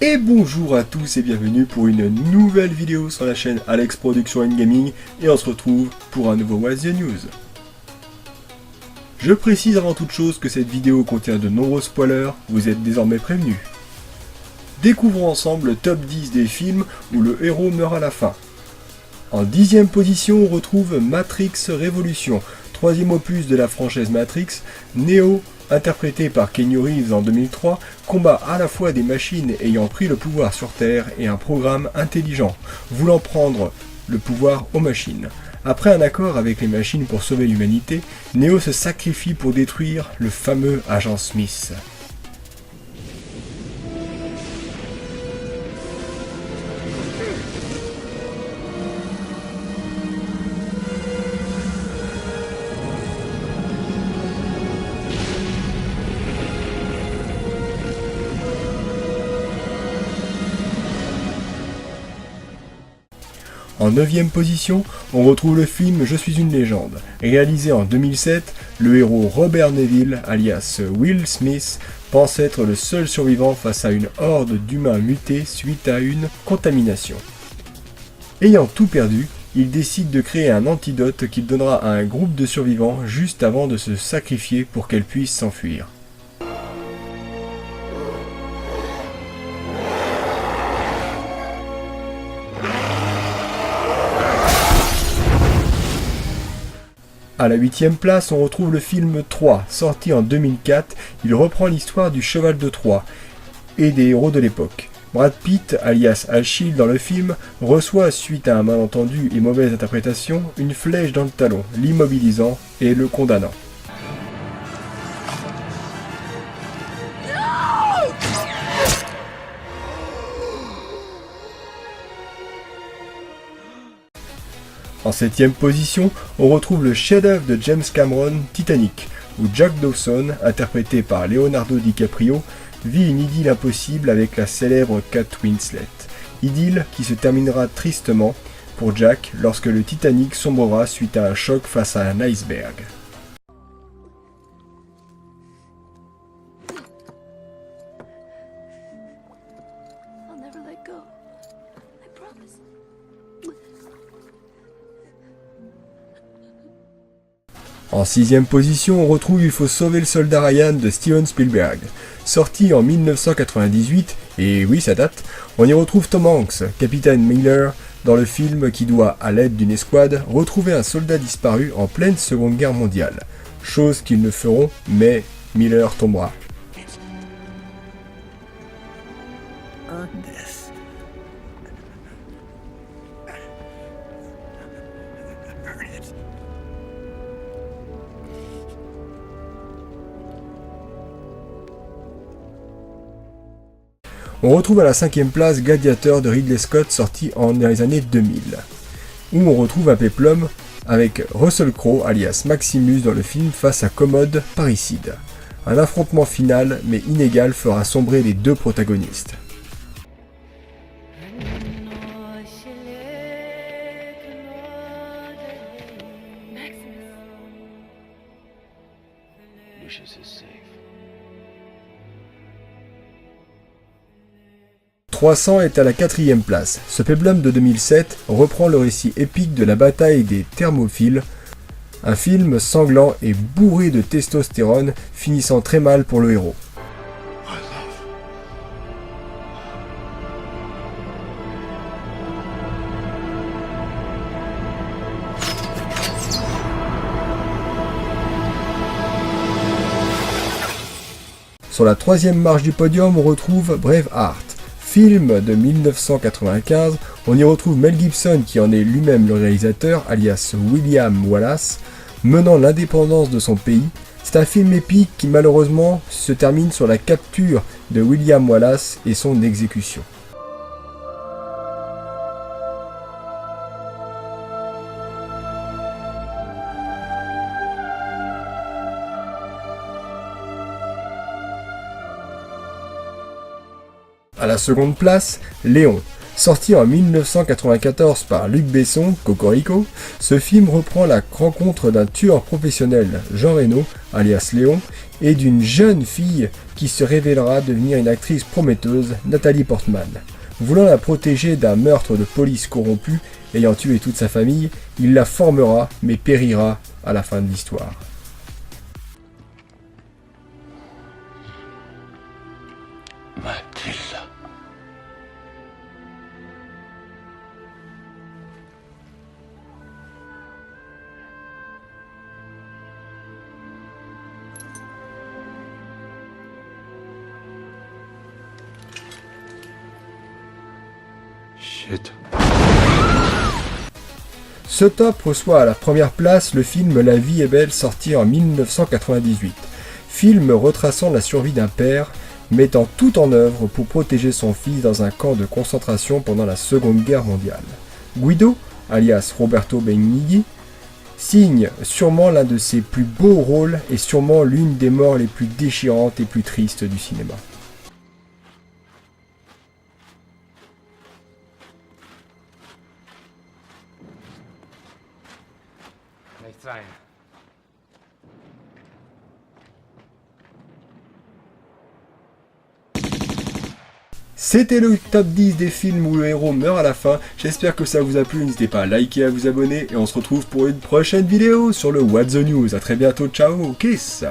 Et bonjour à tous et bienvenue pour une nouvelle vidéo sur la chaîne Alex Production Gaming et on se retrouve pour un nouveau What's the News. Je précise avant toute chose que cette vidéo contient de nombreux spoilers, vous êtes désormais prévenus. Découvrons ensemble le top 10 des films où le héros meurt à la fin. En 10e position on retrouve Matrix Révolution, troisième opus de la franchise Matrix. Neo, interprété par Keanu Reeves en 2003, combat à la fois des machines ayant pris le pouvoir sur Terre et un programme intelligent, voulant prendre le pouvoir aux machines. Après un accord avec les machines pour sauver l'humanité, Neo se sacrifie pour détruire le fameux agent Smith. En 9e position, on retrouve le film Je suis une légende. Réalisé en 2007, le héros Robert Neville, alias Will Smith, pense être le seul survivant face à une horde d'humains mutés suite à une contamination. Ayant tout perdu, il décide de créer un antidote qu'il donnera à un groupe de survivants juste avant de se sacrifier pour qu'elles puissent s'enfuir. À la 8e place, on retrouve le film Troie, sorti en 2004. Il reprend l'histoire du cheval de Troie et des héros de l'époque. Brad Pitt, alias Achille dans le film, reçoit, suite à un malentendu et mauvaise interprétation, une flèche dans le talon, l'immobilisant et le condamnant. En 7e position, on retrouve le chef-d'œuvre de James Cameron, Titanic, où Jack Dawson, interprété par Leonardo DiCaprio, vit une idylle impossible avec la célèbre Kate Winslet. Idylle qui se terminera tristement pour Jack lorsque le Titanic sombrera suite à un choc face à un iceberg. En 6e position, on retrouve Il faut sauver le soldat Ryan de Steven Spielberg. Sorti en 1998, et oui ça date, on y retrouve Tom Hanks, capitaine Miller, dans le film qui doit, à l'aide d'une escouade, retrouver un soldat disparu en pleine Seconde Guerre mondiale. Chose qu'ils ne feront, mais Miller tombera. On retrouve à la 5e place Gladiator de Ridley Scott sorti dans les années 2000, où on retrouve un péplum avec Russell Crowe alias Maximus dans le film face à Commode parricide. Un affrontement final mais inégal fera sombrer les deux protagonistes. « 300 » est à la 4e place. Ce péplum de 2007 reprend le récit épique de la bataille des Thermopyles, un film sanglant et bourré de testostérone finissant très mal pour le héros. Sur la 3e marche du podium, on retrouve Braveheart. Film de 1995, on y retrouve Mel Gibson qui en est lui-même le réalisateur, alias William Wallace, menant l'indépendance de son pays. C'est un film épique qui malheureusement se termine sur la capture de William Wallace et son exécution. À la seconde place, Léon. Sorti en 1994 par Luc Besson, Cocorico, ce film reprend la rencontre d'un tueur professionnel, Jean Reno, alias Léon, et d'une jeune fille qui se révélera devenir une actrice prometteuse, Nathalie Portman. Voulant la protéger d'un meurtre de police corrompu ayant tué toute sa famille, il la formera mais périra à la fin de l'histoire. Mathilda. Shit. Ce top reçoit à la première place le film La vie est belle sorti en 1998. Film retraçant la survie d'un père, mettant tout en œuvre pour protéger son fils dans un camp de concentration pendant la Seconde Guerre mondiale. Guido, alias Roberto Benigni, signe sûrement l'un de ses plus beaux rôles et sûrement l'une des morts les plus déchirantes et plus tristes du cinéma. Nichts rein. C'était le top 10 des films où le héros meurt à la fin. J'espère que ça vous a plu. N'hésitez pas à liker, à vous abonner. Et on se retrouve pour une prochaine vidéo sur le What's the News. A très bientôt. Ciao. Kiss.